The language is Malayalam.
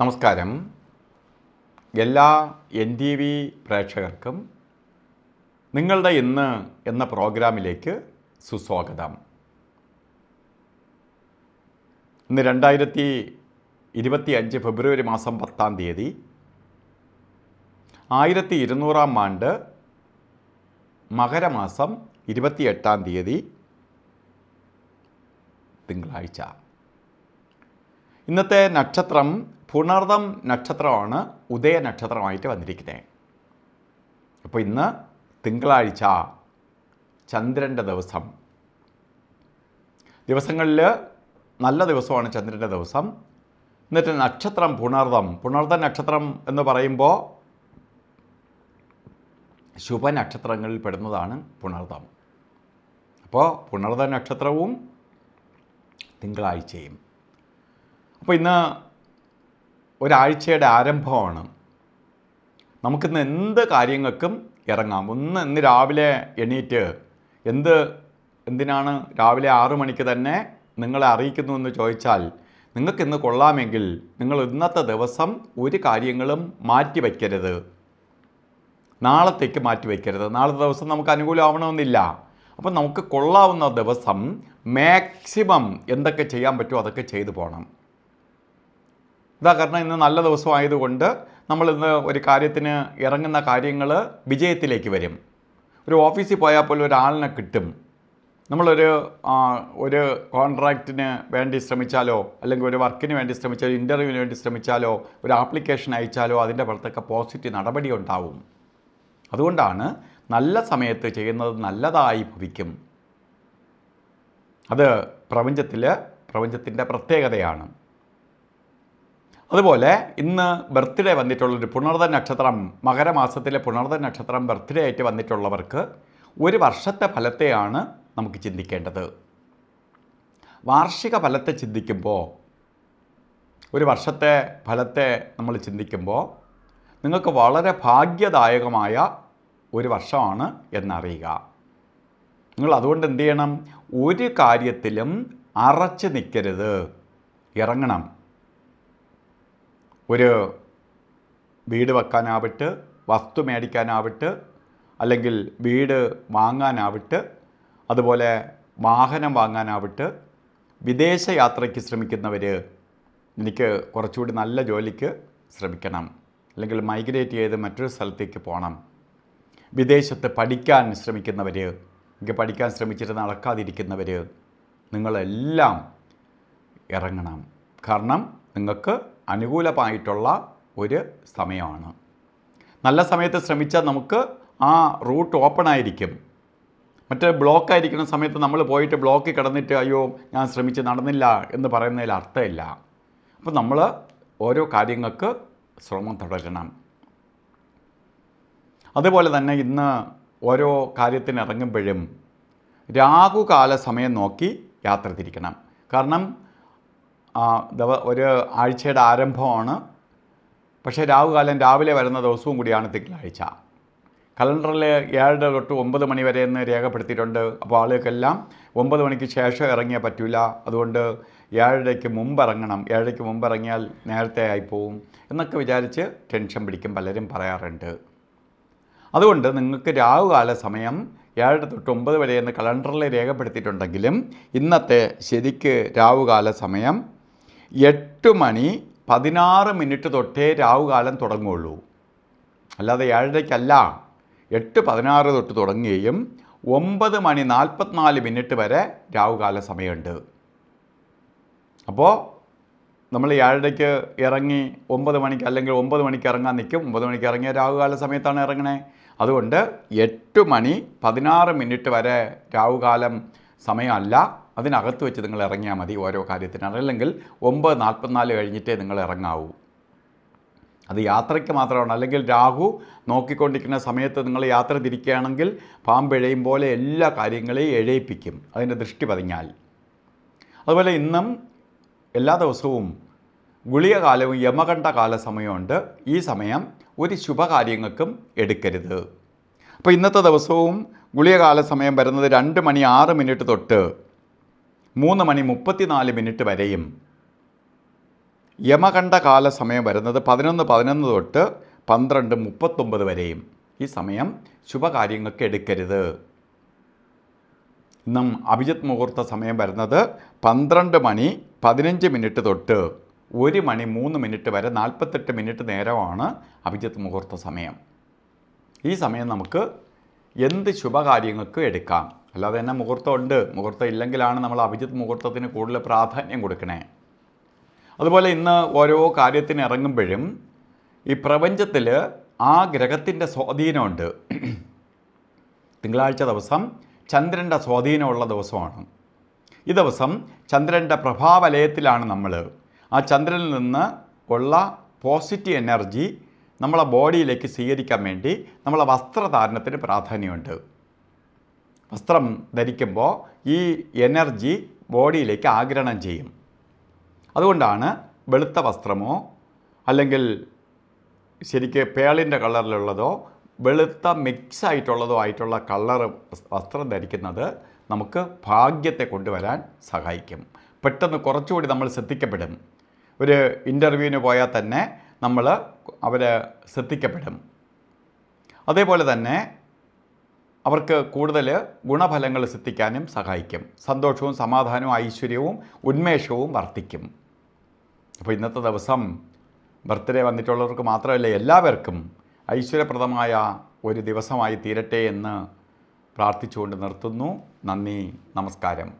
നമസ്കാരം. എല്ലാ NTV പ്രേക്ഷകർക്കും നിങ്ങളുടെ ഇന്ന് എന്ന പ്രോഗ്രാമിലേക്ക് സുസ്വാഗതം. ഇന്ന് 2025 ഫെബ്രുവരി മാസം 10-ാം തീയതി 1200-ാം ആണ്ട് മകരമാസം 28-ാം തീയതി തിങ്കളാഴ്ച. ഇന്നത്തെ നക്ഷത്രം പുണർദം നക്ഷത്രമാണ് ഉദയ നക്ഷത്രമായിട്ട് വന്നിരിക്കുന്നത്. അപ്പോൾ ഇന്ന് തിങ്കളാഴ്ച, ചന്ദ്രൻ്റെ ദിവസം. ദിവസങ്ങളിൽ നല്ല ദിവസമാണ് ചന്ദ്രൻ്റെ ദിവസം. എന്നിട്ട് നക്ഷത്രം പുണർദം. പുണർദ നക്ഷത്രം എന്ന് പറയുമ്പോൾ ശുഭനക്ഷത്രങ്ങളിൽ പെടുന്നതാണ് പുണർദം. അപ്പോൾ പുണർദ നക്ഷത്രവും തിങ്കളാഴ്ചയും. അപ്പോൾ ഇന്ന് ഒരാഴ്ചയുടെ ആരംഭമാണ്. നമുക്കിന്ന് എന്ത് കാര്യങ്ങൾക്കും ഇറങ്ങാം. ഇന്ന് രാവിലെ എണീറ്റ് എന്തിനാണ് രാവിലെ 6 മണിക്ക് തന്നെ നിങ്ങളെ അറിയിക്കുന്നു എന്ന് ചോദിച്ചാൽ, നിങ്ങൾക്കിന്ന് കൊള്ളാമെങ്കിൽ നിങ്ങൾ ഇന്നത്തെ ദിവസം ഒരു കാര്യങ്ങളും മാറ്റി വയ്ക്കരുത്, നാളത്തേക്ക് മാറ്റി വയ്ക്കരുത്. നാളത്തെ ദിവസം നമുക്ക് അനുകൂലമാവണമെന്നില്ല. അപ്പം നമുക്ക് കൊള്ളാവുന്ന ദിവസം മാക്സിമം എന്തൊക്കെ ചെയ്യാൻ പറ്റുമോ അതൊക്കെ ചെയ്തു പോകണം. കാരണം ഇന്ന് നല്ല ദിവസമായതുകൊണ്ട് നമ്മളിന്ന് ഒരു കാര്യത്തിന് ഇറങ്ങുന്ന കാര്യങ്ങൾ വിജയത്തിലേക്ക് വരും. ഒരു ഓഫീസിൽ പോയാൽ പോലും ഒരാളിനെ കിട്ടും. ഒരു കോൺട്രാക്റ്റിന് വേണ്ടി ശ്രമിച്ചാലോ, അല്ലെങ്കിൽ ഒരു വർക്കിന് വേണ്ടി ശ്രമിച്ചാലോ, ഇൻ്റർവ്യൂവിന് വേണ്ടി ശ്രമിച്ചാലോ, ഒരു ആപ്ലിക്കേഷൻ അയച്ചാലോ അതിൻ്റെ പുറത്തൊക്കെ പോസിറ്റീവ് നടപടി ഉണ്ടാവും. അതുകൊണ്ടാണ് നല്ല സമയത്ത് ചെയ്യുന്നത് നല്ലതായി ഭവിക്കും. അത് പ്രപഞ്ചത്തിൻ്റെ പ്രത്യേകതയാണ്. അതുപോലെ ഇന്ന് ബർത്ത്ഡേ വന്നിട്ടുള്ളൊരു പുണർദ നക്ഷത്രം, മകരമാസത്തിലെ പുണർദ നക്ഷത്രം ബർത്ത്ഡേ ആയിട്ട് വന്നിട്ടുള്ളവർക്ക് ഒരു വർഷത്തെ ഫലത്തെയാണ് നമുക്ക് ചിന്തിക്കേണ്ടത്. വാർഷിക ഫലത്തെ ചിന്തിക്കുമ്പോൾ, ഒരു വർഷത്തെ ഫലത്തെ നമ്മൾ ചിന്തിക്കുമ്പോൾ നിങ്ങൾക്ക് വളരെ ഭാഗ്യദായകമായ ഒരു വർഷമാണ് എന്നറിയുക. നിങ്ങൾ അതുകൊണ്ട് എന്ത് ചെയ്യണം? ഒരു കാര്യത്തിലും അറച്ചു നിൽക്കരുത്, ഇറങ്ങണം. ഒരു വീട് വെക്കാനാവട്ടെ, വസ്തു മേടിക്കാനാവട്ടെ, അല്ലെങ്കിൽ വീട് വാങ്ങാനാവട്ടെ, അതുപോലെ വാഹനം വാങ്ങാനാവട്ടെ, വിദേശ യാത്രയ്ക്ക് ശ്രമിക്കുന്നവർ എനിക്ക് കുറച്ചുകൂടി നല്ല ജോലിക്ക് ശ്രമിക്കണം, അല്ലെങ്കിൽ മൈഗ്രേറ്റ് ചെയ്ത് മറ്റൊരു സ്ഥലത്തേക്ക് പോകണം. വിദേശത്ത് പഠിക്കാൻ ശ്രമിക്കുന്നവർ, എനിക്ക് പഠിക്കാൻ ശ്രമിച്ചിട്ട് നടക്കാതിരിക്കുന്നവർ, നിങ്ങളെല്ലാം ഇറങ്ങണം. കാരണം നിങ്ങൾക്ക് അനുകൂലമായിട്ടുള്ള ഒരു സമയമാണ്. നല്ല സമയത്ത് ശ്രമിച്ചാൽ നമുക്ക് ആ റൂട്ട് ഓപ്പൺ ആയിരിക്കും. മറ്റേ ബ്ലോക്കായിരിക്കുന്ന സമയത്ത് നമ്മൾ പോയിട്ട് ബ്ലോക്കിൽ കിടന്നിട്ട് അയ്യോ ഞാൻ ശ്രമിച്ച് നടന്നില്ല എന്ന് പറയുന്നതിൽ അർത്ഥമില്ല. അപ്പോൾ നമ്മൾ ഓരോ കാര്യങ്ങൾക്ക് ശ്രമം തുടരണം. അതുപോലെ തന്നെ ഇന്ന് ഓരോ കാര്യത്തിന് ഇറങ്ങുമ്പോഴും രാഹുകാല സമയം നോക്കി യാത്ര തിരിക്കണം. കാരണം ഒരു ആഴ്ചയുടെ ആരംഭമാണ്. പക്ഷേ രാഹുകാലം രാവിലെ വരുന്ന ദിവസവും കൂടിയാണ് തിങ്കളാഴ്ച. കലണ്ടറിൽ 7 തൊട്ട് 9 മണി വരെ എന്ന് രേഖപ്പെടുത്തിയിട്ടുണ്ട്. അപ്പോൾ ആളുകൾക്കെല്ലാം 9 മണിക്ക് ശേഷം ഇറങ്ങിയാൽ പറ്റില്ല. അതുകൊണ്ട് 7:30-ക്ക് മുമ്പ് ഇറങ്ങണം. 7:30-ക്ക് മുമ്പ് ഇറങ്ങിയാൽ നേരത്തെ ആയിപ്പോവും എന്നൊക്കെ വിചാരിച്ച് ടെൻഷൻ പിടിക്കും, പലരും പറയാറുണ്ട്. അതുകൊണ്ട് നിങ്ങൾക്ക് രാഹുകാല സമയം 7 തൊട്ട് 9 വരെ എന്ന് കലണ്ടറിൽ രേഖപ്പെടുത്തിയിട്ടുണ്ടെങ്കിലും ഇന്നത്തെ ശരിക്ക് രാഹുകാല സമയം 8:16 തൊട്ടേ രാഹുകാലം തുടങ്ങുകയുള്ളൂ. അല്ലാതെ 7:30-ക്കല്ല, 8:16 തൊട്ട് തുടങ്ങുകയും 9:44 വരെ രാഹുകാല സമയമുണ്ട്. അപ്പോൾ നമ്മൾ 7:30-ക്ക് ഇറങ്ങി 9 മണിക്ക് അല്ലെങ്കിൽ 9 മണിക്ക് ഇറങ്ങാൻ നിൽക്കും. 9 മണിക്ക് ഇറങ്ങിയ രാഹുകാല സമയത്താണ് ഇറങ്ങണേ. അതുകൊണ്ട് 8:16 വരെ രാഹുകാലം സമയമല്ല, അതിനകത്ത് വെച്ച് നിങ്ങൾ ഇറങ്ങിയാൽ മതി ഓരോ കാര്യത്തിനാണ്. അല്ലെങ്കിൽ 9:44 കഴിഞ്ഞിട്ടേ നിങ്ങൾ ഇറങ്ങാവൂ. അത് യാത്രയ്ക്ക് മാത്രമാണ്. അല്ലെങ്കിൽ രാഹു നോക്കിക്കൊണ്ടിരിക്കുന്ന സമയത്ത് നിങ്ങൾ യാത്ര തിരിക്കുകയാണെങ്കിൽ പാമ്പെഴയും പോലെ എല്ലാ കാര്യങ്ങളെയും എഴയിപ്പിക്കും, അതിൻ്റെ ദൃഷ്ടി പതിഞ്ഞാൽ. അതുപോലെ ഇന്നും എല്ലാ ദിവസവും ഗുളികകാലവും യമകണ്ഠകാല സമയമുണ്ട്. ഈ സമയം ഒരു ശുഭകാര്യങ്ങൾക്കും എടുക്കരുത്. അപ്പോൾ ഇന്നത്തെ ദിവസവും ഗുളികകാല സമയം വരുന്നത് 2:06 തൊട്ട് 3:34 വരെയും യമകണ്ഠകാല സമയം വരുന്നത് 11:11 തൊട്ട് 12:39 വരെയും. ഈ സമയം ശുഭകാര്യങ്ങൾക്ക് എടുക്കരുത്. ഇന്നും അഭിജിത്ത് മുഹൂർത്ത സമയം വരുന്നത് 12:15 തൊട്ട് 1:03 വരെ 48 മിനിറ്റ് നേരമാണ് അഭിജിത്ത് മുഹൂർത്ത സമയം. ഈ സമയം നമുക്ക് എന്ത് ശുഭകാര്യങ്ങൾക്ക് എടുക്കാം. അല്ലാതെ തന്നെ മുഹൂർത്തമുണ്ട്, മുഹൂർത്തം ഇല്ലെങ്കിലാണ് നമ്മൾ അഭിജിത്ത് മുഹൂർത്തത്തിന് കൂടുതൽ പ്രാധാന്യം കൊടുക്കണേ. അതുപോലെ ഇന്ന് ഓരോ കാര്യത്തിന് ഇറങ്ങുമ്പോഴും ഈ പ്രപഞ്ചത്തിൽ ആ ഗ്രഹത്തിൻ്റെ സ്വാധീനമുണ്ട്. തിങ്കളാഴ്ച ദിവസം ചന്ദ്രൻ്റെ സ്വാധീനമുള്ള ദിവസമാണ്. ഈ ദിവസം ചന്ദ്രൻ്റെ പ്രഭാവലയത്തിലാണ് നമ്മൾ. ആ ചന്ദ്രനിൽ നിന്ന് ഉള്ള പോസിറ്റീവ് എനർജി നമ്മളെ ബോഡിയിലേക്ക് സ്വീകരിക്കാൻ വേണ്ടി നമ്മളെ വസ്ത്രധാരണത്തിന് പ്രാധാന്യമുണ്ട്. വസ്ത്രം ധരിക്കുമ്പോൾ ഈ എനർജി ബോഡിയിലേക്ക് ആഗിരണം ചെയ്യും. അതുകൊണ്ടാണ് വെളുത്ത വസ്ത്രമോ അല്ലെങ്കിൽ ശരിക്ക് പേളിൻ്റെ കളറിലുള്ളതോ വെളുത്ത മിക്സ് ആയിട്ടുള്ളതോ ആയിട്ടുള്ള കളർ വസ്ത്രം ധരിക്കുന്നത് നമുക്ക് ഭാഗ്യത്തെ കൊണ്ടുവരാൻ സഹായിക്കും. പെട്ടെന്ന് കുറച്ചുകൂടി നമ്മൾ ശ്രദ്ധിക്കപ്പെടും. ഒരു ഇൻ്റർവ്യൂവിന് പോയാൽ തന്നെ അവർ ശ്രദ്ധിക്കപ്പെടും. അതേപോലെ തന്നെ അവർക്ക് കൂടുതൽ ഗുണഫലങ്ങൾ സിദ്ധിക്കാനും സഹായിക്കും. സന്തോഷവും സമാധാനവും ഐശ്വര്യവും ഉന്മേഷവും വർദ്ധിക്കും. അപ്പോൾ ഇന്നത്തെ ദിവസം ബർത്ത്ഡേ വന്നിട്ടുള്ളവർക്ക് മാത്രമല്ല എല്ലാവർക്കും ഐശ്വര്യപ്രദമായ ഒരു ദിവസമായി തീരട്ടെ എന്ന് പ്രാർത്ഥിച്ചുകൊണ്ട് നിർത്തുന്നു. നന്ദി, നമസ്കാരം.